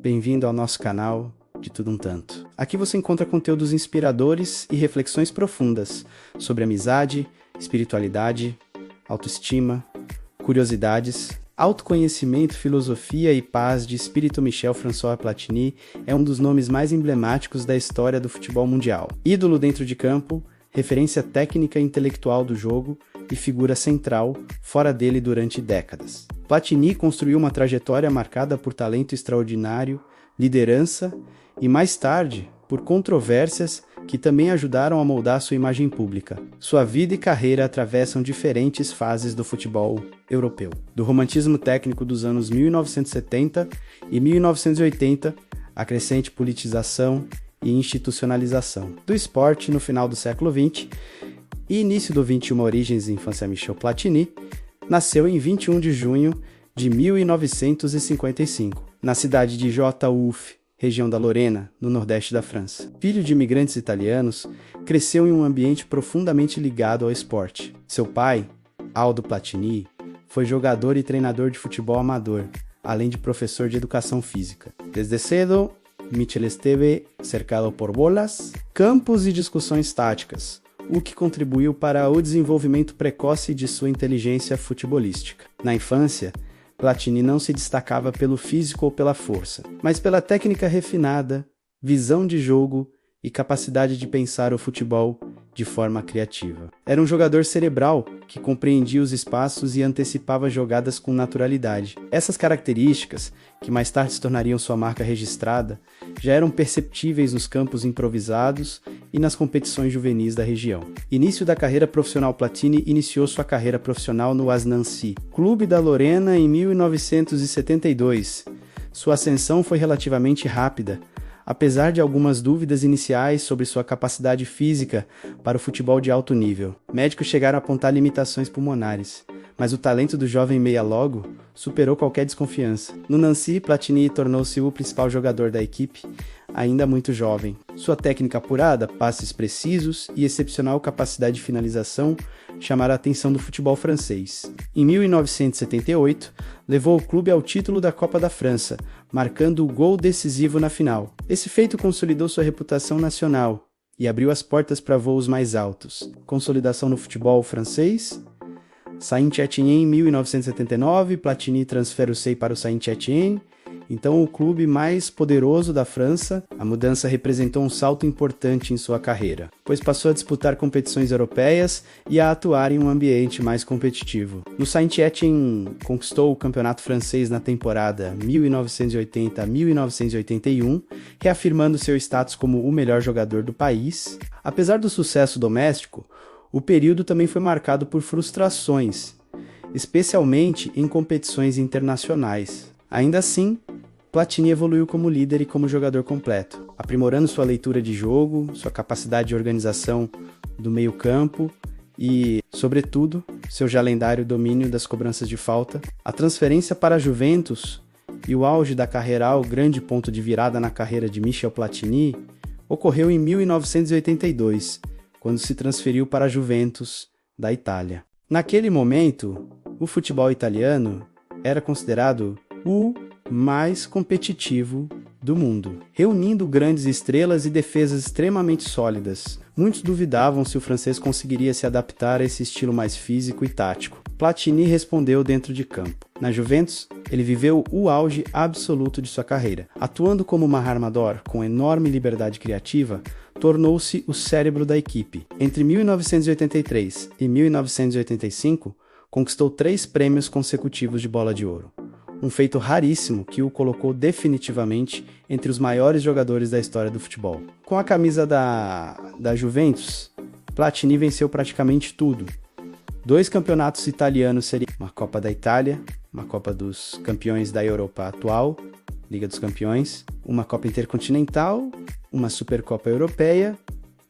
bem-vindo ao nosso canal De Tudo Um Tanto. Aqui você encontra conteúdos inspiradores e reflexões profundas sobre amizade, espiritualidade, autoestima, curiosidades, autoconhecimento, filosofia e paz de espírito. Michel François Platini é um dos nomes mais emblemáticos da história do futebol mundial. Ídolo dentro de campo, referência técnica e intelectual do jogo e figura central fora dele durante décadas. Platini construiu uma trajetória marcada por talento extraordinário, liderança e, mais tarde, por controvérsias que também ajudaram a moldar sua imagem pública. Sua vida e carreira atravessam diferentes fases do futebol europeu. Do romantismo técnico dos anos 1970 e 1980, à crescente politização e institucionalização do esporte no final do século XX e início do XXI. Origens e infância. Michel Platini nasceu em 21 de junho de 1955, na cidade de Joux, região da Lorena, no nordeste da França. Filho de imigrantes italianos, cresceu em um ambiente profundamente ligado ao esporte. Seu pai, Aldo Platini, foi jogador e treinador de futebol amador, além de professor de educação física. Desde cedo, Michel esteve cercado por bolas, campos e discussões táticas, o que contribuiu para o desenvolvimento precoce de sua inteligência futebolística. Na infância, Platini não se destacava pelo físico ou pela força, mas pela técnica refinada, visão de jogo e capacidade de pensar o futebol de forma criativa. Era um jogador cerebral que compreendia os espaços e antecipava jogadas com naturalidade. Essas características, que mais tarde se tornariam sua marca registrada, já eram perceptíveis nos campos improvisados e nas competições juvenis da região. Início da carreira profissional. Platini iniciou sua carreira profissional no AS Nancy, clube da Lorena, em 1972. Sua ascensão foi relativamente rápida, apesar de algumas dúvidas iniciais sobre sua capacidade física para o futebol de alto nível. Médicos chegaram a apontar limitações pulmonares, mas o talento do jovem meia logo superou qualquer desconfiança. No Nancy, Platini tornou-se o principal jogador da equipe, ainda muito jovem. Sua técnica apurada, passes precisos e excepcional capacidade de finalização chamaram a atenção do futebol francês. Em 1978, levou o clube ao título da Copa da França, marcando o gol decisivo na final. Esse feito consolidou sua reputação nacional e abriu as portas para voos mais altos. Consolidação no futebol francês. Saint-Étienne em 1979, Platini transfere o SEI para o Saint-Étienne, então o clube mais poderoso da França. A mudança representou um salto importante em sua carreira, pois passou a disputar competições europeias e a atuar em um ambiente mais competitivo. No Saint-Étienne, conquistou o campeonato francês na temporada 1980-1981, reafirmando seu status como o melhor jogador do país. Apesar do sucesso doméstico, o período também foi marcado por frustrações, especialmente em competições internacionais. Ainda assim, Platini evoluiu como líder e como jogador completo, aprimorando sua leitura de jogo, sua capacidade de organização do meio-campo e, sobretudo, seu já lendário domínio das cobranças de falta. A transferência para a Juventus e o auge da carreira, o grande ponto de virada na carreira de Michel Platini, ocorreu em 1982, quando se transferiu para a Juventus da Itália. Naquele momento, o futebol italiano era considerado o mais competitivo do mundo, reunindo grandes estrelas e defesas extremamente sólidas. Muitos duvidavam se o francês conseguiria se adaptar a esse estilo mais físico e tático. Platini respondeu dentro de campo. Na Juventus, ele viveu o auge absoluto de sua carreira. Atuando como um armador com enorme liberdade criativa, tornou-se o cérebro da equipe. Entre 1983 e 1985, conquistou 3 prêmios consecutivos de Bola de Ouro. Um feito raríssimo que o colocou definitivamente entre os maiores jogadores da história do futebol. Com a camisa da Juventus, Platini venceu praticamente tudo. 2 campeonatos italianos seriam uma Copa da Itália, uma Copa dos Campeões da Europa atual, Liga dos Campeões, uma Copa Intercontinental, uma Supercopa Europeia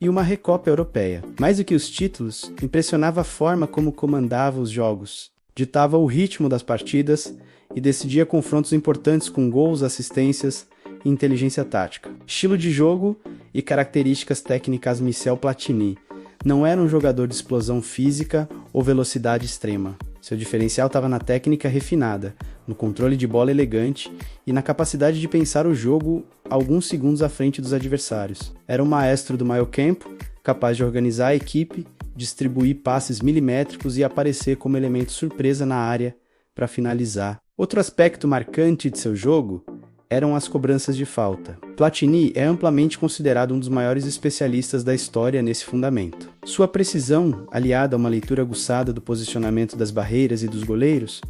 e uma Recopa Europeia. Mais do que os títulos, impressionava a forma como comandava os jogos, ditava o ritmo das partidas e decidia confrontos importantes com gols, assistências e inteligência tática. Estilo de jogo e características técnicas. Michel Platini não era um jogador de explosão física ou velocidade extrema. Seu diferencial estava na técnica refinada, no controle de bola elegante e na capacidade de pensar o jogo alguns segundos à frente dos adversários. Era um maestro do meio-campo, capaz de organizar a equipe, distribuir passes milimétricos e aparecer como elemento surpresa na área para finalizar. Outro aspecto marcante de seu jogo eram as cobranças de falta. Platini é amplamente considerado um dos maiores especialistas da história nesse fundamento. Sua precisão, aliada a uma leitura aguçada do posicionamento das barreiras e dos goleiros,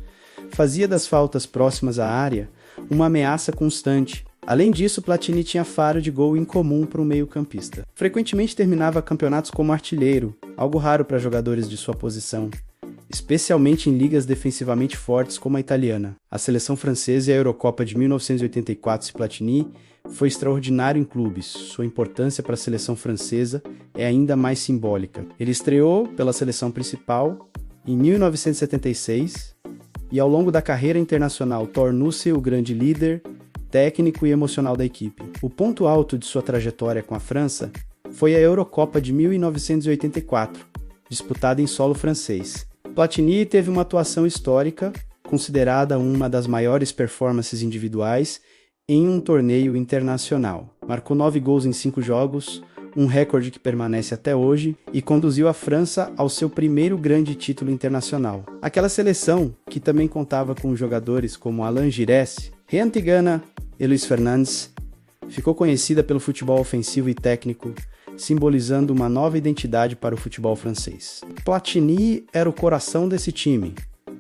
fazia das faltas próximas à área uma ameaça constante. Além disso, Platini tinha faro de gol incomum para um meio-campista. Frequentemente terminava campeonatos como artilheiro, algo raro para jogadores de sua posição, especialmente em ligas defensivamente fortes como a italiana. A seleção francesa e a Eurocopa de 1984 de Platini foi extraordinário em clubes. Sua importância para a seleção francesa é ainda mais simbólica. Ele estreou pela seleção principal em 1976 e ao longo da carreira internacional tornou-se o grande líder, técnico e emocional da equipe. O ponto alto de sua trajetória com a França foi a Eurocopa de 1984, disputada em solo francês. Platini teve uma atuação histórica, considerada uma das maiores performances individuais em um torneio internacional. Marcou 9 gols em 5 jogos, um recorde que permanece até hoje, e conduziu a França ao seu primeiro grande título internacional. Aquela seleção, que também contava com jogadores como Alain Giresse, Jean Tigana e Luis Fernandes, ficou conhecida pelo futebol ofensivo e técnico, simbolizando uma nova identidade para o futebol francês. Platini era o coração desse time,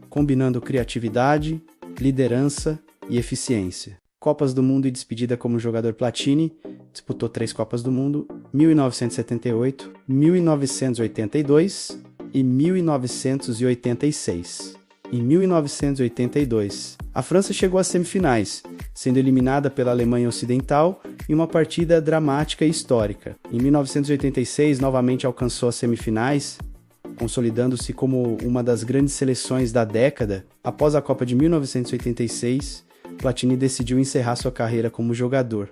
combinando criatividade, liderança e eficiência. Copas do Mundo e despedida como jogador. Platini disputou 3 Copas do Mundo, 1978, 1982 e 1986. Em 1982, a França chegou às semifinais, sendo eliminada pela Alemanha Ocidental em uma partida dramática e histórica. Em 1986, novamente alcançou as semifinais, consolidando-se como uma das grandes seleções da década. Após a Copa de 1986, Platini decidiu encerrar sua carreira como jogador,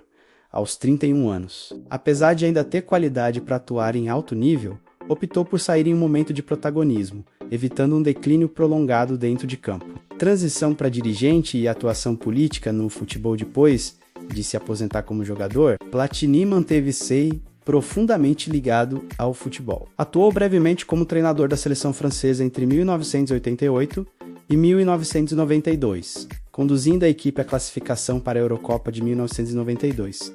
aos 31 anos. Apesar de ainda ter qualidade para atuar em alto nível, optou por sair em um momento de protagonismo, evitando um declínio prolongado dentro de campo. Transição para dirigente e atuação política no futebol depois de se aposentar como jogador, Platini manteve-se profundamente ligado ao futebol. Atuou brevemente como treinador da seleção francesa entre 1988 e 1992, conduzindo a equipe à classificação para a Eurocopa de 1992.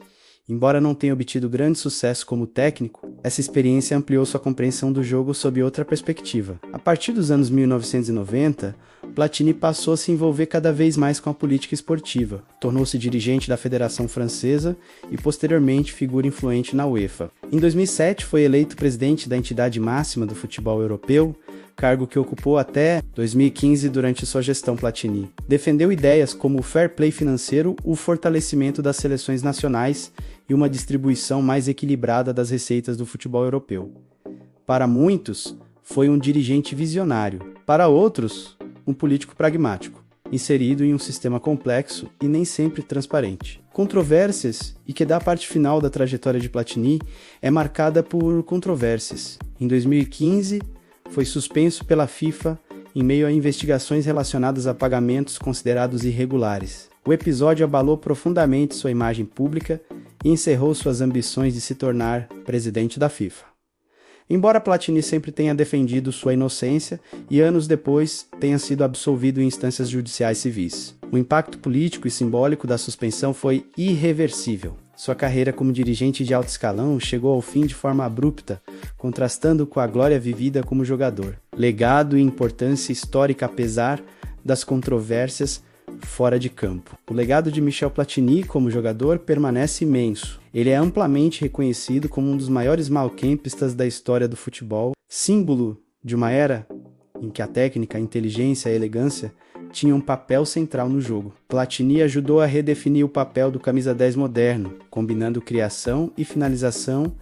Embora não tenha obtido grande sucesso como técnico, essa experiência ampliou sua compreensão do jogo sob outra perspectiva. A partir dos anos 1990, Platini passou a se envolver cada vez mais com a política esportiva, tornou-se dirigente da Federação Francesa e posteriormente figura influente na UEFA. Em 2007 foi eleito presidente da entidade máxima do futebol europeu, cargo que ocupou até 2015 durante sua gestão. Platini defendeu ideias como o fair play financeiro, o fortalecimento das seleções nacionais e uma distribuição mais equilibrada das receitas do futebol europeu. Para muitos, foi um dirigente visionário. Para outros, um político pragmático, inserido em um sistema complexo e nem sempre transparente. Controvérsias, e que da parte final da trajetória de Platini é marcada por controvérsias. Em 2015, foi suspenso pela FIFA em meio a investigações relacionadas a pagamentos considerados irregulares. O episódio abalou profundamente sua imagem pública e encerrou suas ambições de se tornar presidente da FIFA. Embora Platini sempre tenha defendido sua inocência e anos depois tenha sido absolvido em instâncias judiciais civis, o impacto político e simbólico da suspensão foi irreversível. Sua carreira como dirigente de alto escalão chegou ao fim de forma abrupta, contrastando com a glória vivida como jogador. Legado e importância histórica apesar das controvérsias fora de campo. O legado de Michel Platini como jogador permanece imenso. Ele é amplamente reconhecido como um dos maiores meio-campistas da história do futebol, símbolo de uma era em que a técnica, a inteligência e a elegância tinham um papel central no jogo. Platini ajudou a redefinir o papel do camisa 10 moderno, combinando criação e finalização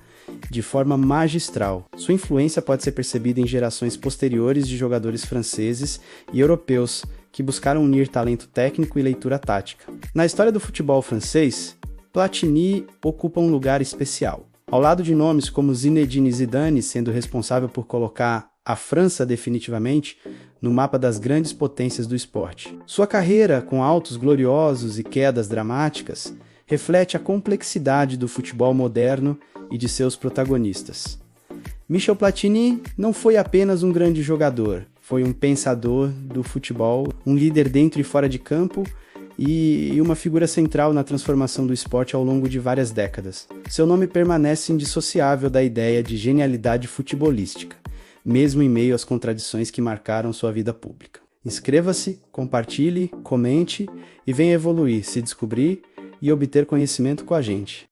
de forma magistral. Sua influência pode ser percebida em gerações posteriores de jogadores franceses e europeus que buscaram unir talento técnico e leitura tática. Na história do futebol francês, Platini ocupa um lugar especial. Ao lado de nomes como Zinedine Zidane, sendo responsável por colocar a França definitivamente no mapa das grandes potências do esporte. Sua carreira, com altos gloriosos e quedas dramáticas, reflete a complexidade do futebol moderno e de seus protagonistas. Michel Platini não foi apenas um grande jogador, foi um pensador do futebol, um líder dentro e fora de campo e uma figura central na transformação do esporte ao longo de várias décadas. Seu nome permanece indissociável da ideia de genialidade futebolística, mesmo em meio às contradições que marcaram sua vida pública. Inscreva-se, compartilhe, comente e venha evoluir, se descobrir e obter conhecimento com a gente.